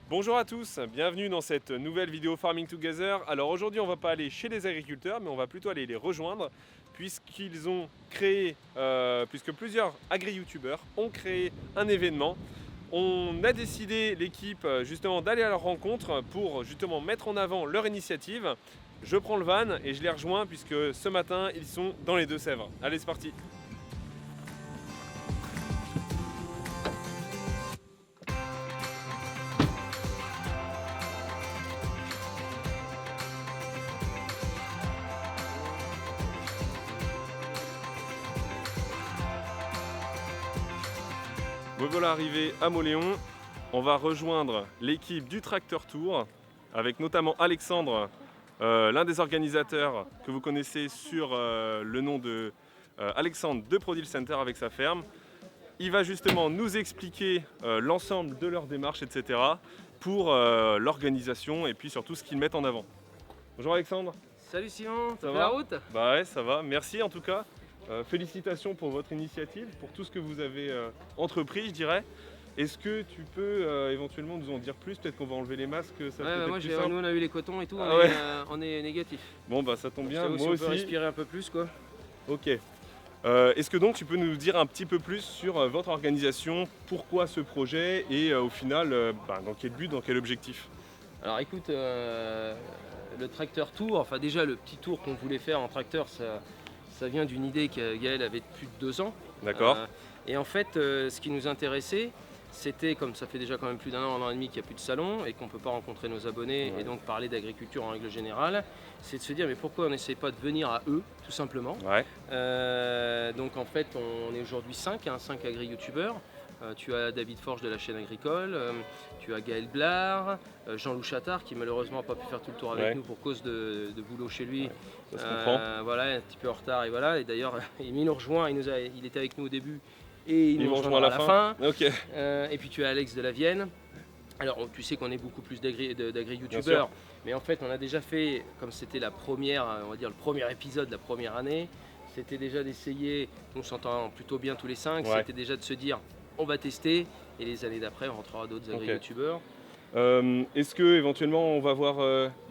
Bonjour à tous, bienvenue dans cette nouvelle vidéo Farming Together. Alors aujourd'hui on va pas aller chez les agriculteurs mais on va plutôt aller les rejoindre puisqu'ils ont créé, puisque plusieurs agri-youtubeurs ont créé un événement. On a décidé l'équipe justement d'aller à leur rencontre pour justement mettre en avant leur initiative. Je prends le van et je les rejoins puisque ce matin ils sont dans les Deux-Sèvres. Allez c'est parti. Me voilà arrivé à Mauléon. On va rejoindre l'équipe du Tracteur Tour avec notamment Alexandre, l'un des organisateurs que vous connaissez sur le nom de Alexandre de Produce Center avec sa ferme. Il va justement nous expliquer l'ensemble de leur démarche, etc. pour l'organisation et puis surtout ce qu'ils mettent en avant. Bonjour Alexandre. Salut Simon, Ça t'as fait va la route? Bah ouais, ça va. Merci en tout cas. Félicitations pour votre initiative, pour tout ce que vous avez entrepris, je dirais. Est-ce que tu peux éventuellement nous en dire plus? Peut-être qu'on va enlever les masques, ça peut être Moi plus nous simple. on a eu les cotons et tout, Ah ouais. on est négatif. Bon bah ça tombe bien, Si moi on aussi. peut respirer un peu plus quoi. Ok. Est-ce que donc tu peux nous dire un petit peu plus sur votre organisation, pourquoi ce projet et au final dans quel but, dans quel objectif? Alors écoute, le tracteur tour, enfin déjà le petit tour qu'on voulait faire en tracteur, ça vient d'une idée que Gaël avait depuis 2 ans. D'accord. Et en fait, ce qui nous intéressait, c'était, comme ça fait déjà quand même plus d'un an et demi qu'il n'y a plus de salon et qu'on ne peut pas rencontrer nos abonnés et donc parler d'agriculture en règle générale, c'est de se dire mais pourquoi on n'essaie pas de venir à eux, tout simplement. Ouais. Donc en fait, on est aujourd'hui 5 agri-youtubeurs. Tu as David Forge de la chaîne agricole, tu as Gaël Blard, Jean-Loup Chattard qui malheureusement n'a pas pu faire tout le tour avec nous pour cause de boulot chez lui. Ça se comprend. Voilà, un petit peu en retard et voilà. Et d'ailleurs, il nous rejoint, il était avec nous au début et il nous rejoint à la fin. Ok. Et puis tu as Alex de la Vienne. Alors tu sais qu'on est beaucoup plus d'agri-youtubeurs, mais en fait on a déjà fait, comme c'était la première, on va dire le premier épisode de la première année, c'était déjà d'essayer, on s'entend plutôt bien tous les 5, c'était déjà de se dire on va tester et les années d'après on rentrera d'autres agri-youtubeurs. Est-ce que éventuellement on va voir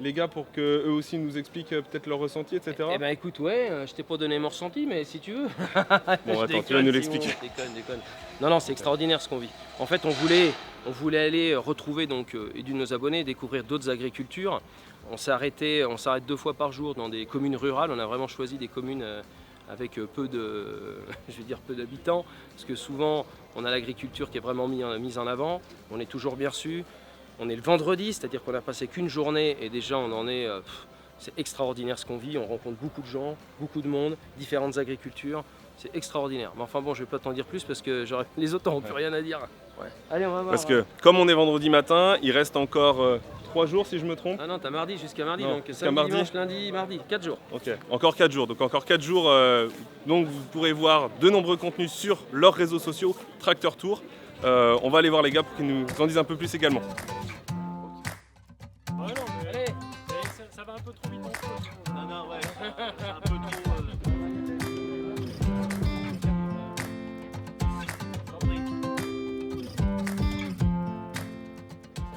les gars pour qu'eux aussi nous expliquent peut-être leur ressenti, etc. Eh ben écoute, ouais, je t'ai pas donné mon ressenti, mais si tu veux. Bon attends, tu vas nous l'expliquer. Déconne. Non, c'est extraordinaire ce qu'on vit. En fait, on voulait aller retrouver donc de nos abonnés, découvrir d'autres agricultures. On s'arrête 2 fois par jour dans des communes rurales. On a vraiment choisi des communes avec peu d'habitants, parce que souvent on a l'agriculture qui est vraiment mise en avant. On est toujours bien reçu. On est le vendredi, c'est-à-dire qu'on n'a passé qu'une journée et déjà on en est... c'est extraordinaire ce qu'on vit, on rencontre beaucoup de gens, beaucoup de monde, différentes agricultures. C'est extraordinaire. Mais enfin bon, je vais pas t'en dire plus parce que les autres n'auront plus rien à dire. Ouais. Allez, on va voir. Parce que comme on est vendredi matin, il reste encore 3 jours si je me trompe. Ah non, t'as mardi jusqu'à mardi, Non, donc jusqu'à samedi, mardi. dimanche, lundi, mardi, 4 jours. Ok, encore 4 jours. Donc encore 4 jours, donc vous pourrez voir de nombreux contenus sur leurs réseaux sociaux, Tracteur Tour. On va aller voir les gars pour qu'ils nous en disent un peu plus également. Ah non, mais Allez. ça va un peu trop vite en fait. Non, ouais, c'est un peu trop.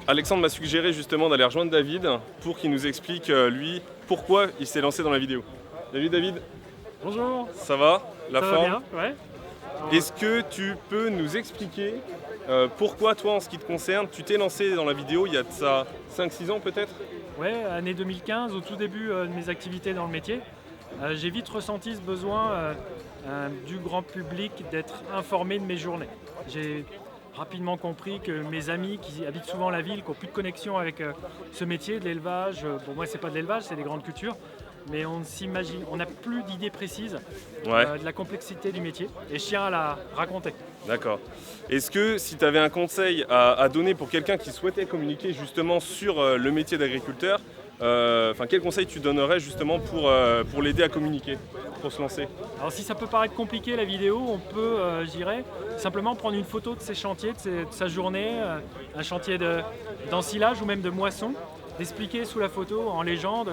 Alexandre m'a suggéré justement d'aller rejoindre David pour qu'il nous explique lui pourquoi il s'est lancé dans la vidéo. Salut David, Bonjour. ça va? La Ça forme? va bien, ouais. Est-ce que tu peux nous expliquer pourquoi toi en ce qui te concerne, tu t'es lancé dans la vidéo il y a de ça 5-6 ans peut-être? Ouais, année 2015, au tout début de mes activités dans le métier, j'ai vite ressenti ce besoin du grand public d'être informé de mes journées. J'ai rapidement compris que mes amis qui habitent souvent la ville, qui n'ont plus de connexion avec ce métier de l'élevage, bon moi c'est pas de l'élevage, c'est des grandes cultures, mais on n'a plus d'idées précises de la complexité du métier et je tiens à la raconter. D'accord. Est-ce que si tu avais un conseil à donner pour quelqu'un qui souhaitait communiquer justement sur le métier d'agriculteur, quel conseil tu donnerais justement pour l'aider à communiquer, pour se lancer? Alors si ça peut paraître compliqué la vidéo, on peut, je dirais, simplement prendre une photo de ses chantiers, de sa journée, un chantier d'ensilage ou même de moisson, d'expliquer sous la photo en légende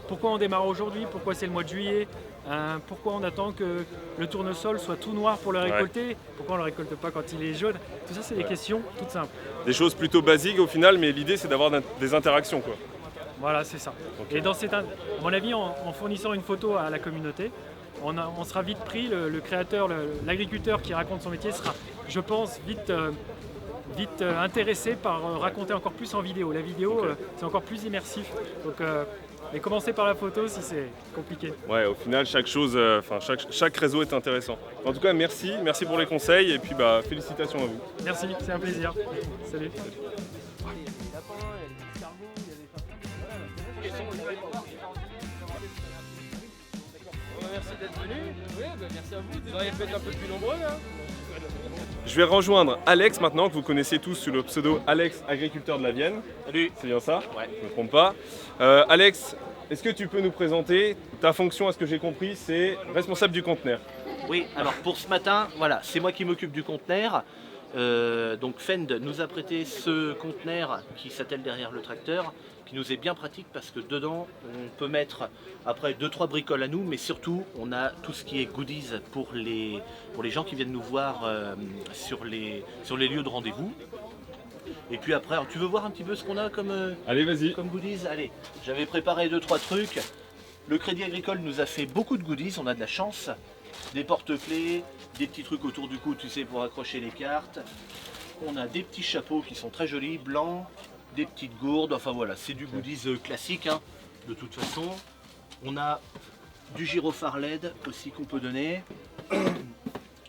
pourquoi on démarre aujourd'hui, pourquoi c'est le mois de juillet, pourquoi on attend que le tournesol soit tout noir pour le récolter, pourquoi on ne le récolte pas quand il est jaune. Tout ça, c'est des questions toutes simples. Des choses plutôt basiques au final, mais l'idée c'est d'avoir des interactions, quoi. Voilà, c'est ça. Okay. Et dans à mon avis, en fournissant une photo à la communauté, on sera vite pris, le créateur, l'agriculteur qui raconte son métier sera, je pense, vite intéressé par raconter encore plus en vidéo. La vidéo, c'est encore plus immersif. Donc, mais commencer par la photo si c'est compliqué. Ouais, au final, chaque réseau est intéressant. En tout cas, merci pour les conseils et puis félicitations à vous. Merci, c'est un plaisir. Salut. Merci d'être venu. Oui, merci à vous. Vous auriez pu être un peu plus nombreux là. Je vais rejoindre Alex maintenant, que vous connaissez tous sous le pseudo Alex, agriculteur de la Vienne. Salut. C'est bien ça? Ouais. Je ne me trompe pas. Alex, est-ce que tu peux nous présenter ta fonction? À ce que j'ai compris, c'est responsable du conteneur. Oui, alors pour ce matin, voilà, c'est moi qui m'occupe du conteneur. Donc Fend nous a prêté ce conteneur qui s'attelle derrière le tracteur, qui nous est bien pratique parce que dedans on peut mettre après 2-3 bricoles à nous, mais surtout on a tout ce qui est goodies pour les gens qui viennent nous voir sur les lieux de rendez-vous. Et puis après, alors, tu veux voir un petit peu ce qu'on a comme, Allez, vas-y. comme goodies? Allez, j'avais préparé 2-3 trucs. Le Crédit Agricole nous a fait beaucoup de goodies, on a de la chance. Des porte-clés, des petits trucs autour du cou, tu sais, pour accrocher les cartes. On a des petits chapeaux qui sont très jolis, blancs, des petites gourdes, enfin voilà, c'est du goodies classique, hein, de toute façon. On a du gyrophare LED aussi qu'on peut donner.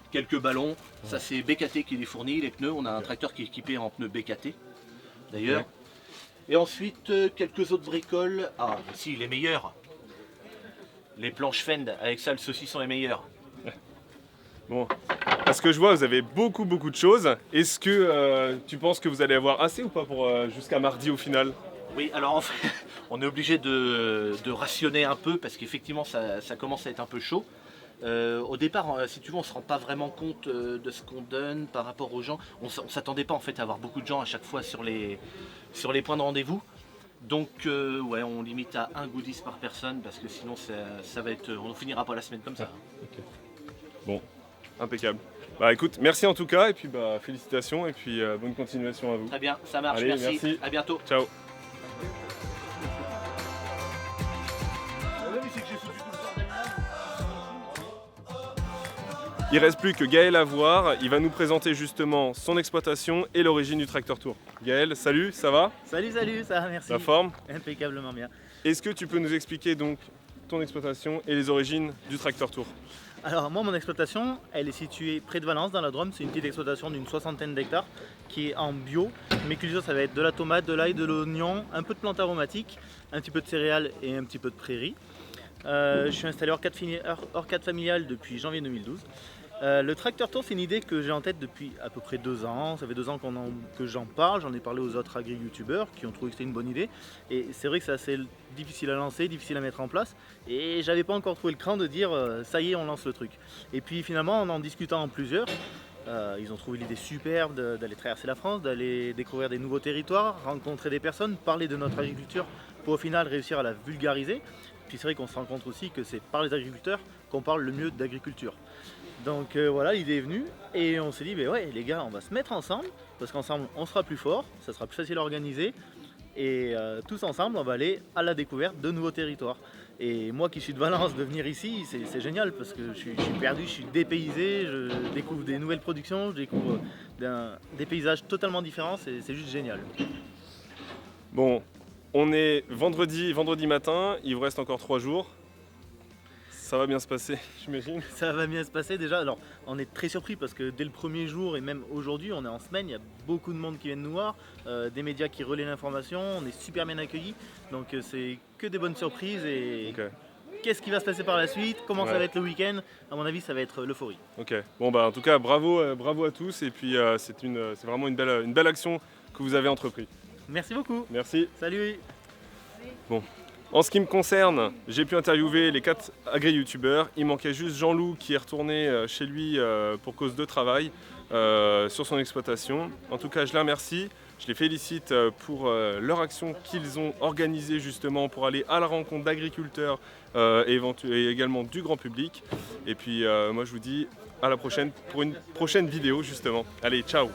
Quelques ballons, ça c'est BKT qui les fournit, les pneus, on a un tracteur qui est équipé en pneus BKT d'ailleurs. Et ensuite quelques autres bricoles, ah si les meilleurs, les planches Fend, avec ça le saucisson est meilleur. Bon, parce que je vois, vous avez beaucoup de choses. Est-ce que tu penses que vous allez avoir assez ou pas pour jusqu'à mardi au final? Oui, alors en fait, on est obligé de rationner un peu parce qu'effectivement ça commence à être un peu chaud. Au départ, si tu veux, on ne se rend pas vraiment compte de ce qu'on donne par rapport aux gens. On ne s'attendait pas en fait à avoir beaucoup de gens à chaque fois sur les points de rendez-vous. Donc ouais, on limite à un goodies par personne parce que sinon ça va être, on finira pas la semaine comme ça. Okay. Bon, impeccable. Bah écoute, merci en tout cas et puis félicitations et puis bonne continuation à vous. Très bien, ça marche, Allez, merci. À bientôt. Ciao. Il reste plus que Gaël à voir, il va nous présenter justement son exploitation et l'origine du Tracteur Tour. Gaël, salut, ça va? Salut, ça va, merci. La forme? Impeccablement bien. Est-ce que tu peux nous expliquer donc ton exploitation et les origines du Tracteur Tour? Alors moi, mon exploitation, elle est située près de Valence, dans la Drôme. C'est une petite exploitation d'une 60aine d'hectares qui est en bio. Mes cultures, ça va être de la tomate, de l'ail, de l'oignon, un peu de plantes aromatiques, un petit peu de céréales et un petit peu de prairies. Je suis installé hors cadre familial depuis janvier 2012. Le Tracteur Tour, c'est une idée que j'ai en tête depuis à peu près 2 ans. Ça fait 2 ans que j'en parle. J'en ai parlé aux autres agri-youtubeurs qui ont trouvé que c'était une bonne idée. Et c'est vrai que c'est assez difficile à lancer, difficile à mettre en place. Et j'avais pas encore trouvé le cran de dire ça y est, on lance le truc. Et puis finalement, en discutant en plusieurs, ils ont trouvé l'idée superbe d'aller traverser la France, d'aller découvrir des nouveaux territoires, rencontrer des personnes, parler de notre agriculture pour au final réussir à la vulgariser. Puis c'est vrai qu'on se rend compte aussi que c'est par les agriculteurs qu'on parle le mieux d'agriculture. Donc voilà, l'idée est venue et on s'est dit, ben ouais les gars, on va se mettre ensemble parce qu'ensemble on sera plus fort, ça sera plus facile à organiser et tous ensemble on va aller à la découverte de nouveaux territoires. Et moi qui suis de Valence, de venir ici, c'est génial parce que je suis perdu, je suis dépaysé, je découvre des nouvelles productions, je découvre des paysages totalement différents, c'est juste génial. Bon, on est vendredi matin, il vous reste encore 3 jours. Ça va bien se passer, j'imagine. Ça va bien se passer déjà. Alors, on est très surpris parce que dès le premier jour et même aujourd'hui, on est en semaine, il y a beaucoup de monde qui viennent nous voir, des médias qui relaient l'information, on est super bien accueillis. Donc c'est que des bonnes surprises et qu'est-ce qui va se passer par la suite, comment ça va être le week-end, à mon avis ça va être l'euphorie. Ok, bon bah en tout cas bravo à tous et puis c'est vraiment une belle action que vous avez entreprise. Merci beaucoup. Merci. Salut. Bon. En ce qui me concerne, j'ai pu interviewer les 4 agri-youtubeurs. Il manquait juste Jean-Loup qui est retourné chez lui pour cause de travail sur son exploitation. En tout cas, je les remercie. Je les félicite pour leur action qu'ils ont organisée justement pour aller à la rencontre d'agriculteurs et également du grand public. Et puis moi je vous dis à la prochaine pour une prochaine vidéo justement. Allez, ciao!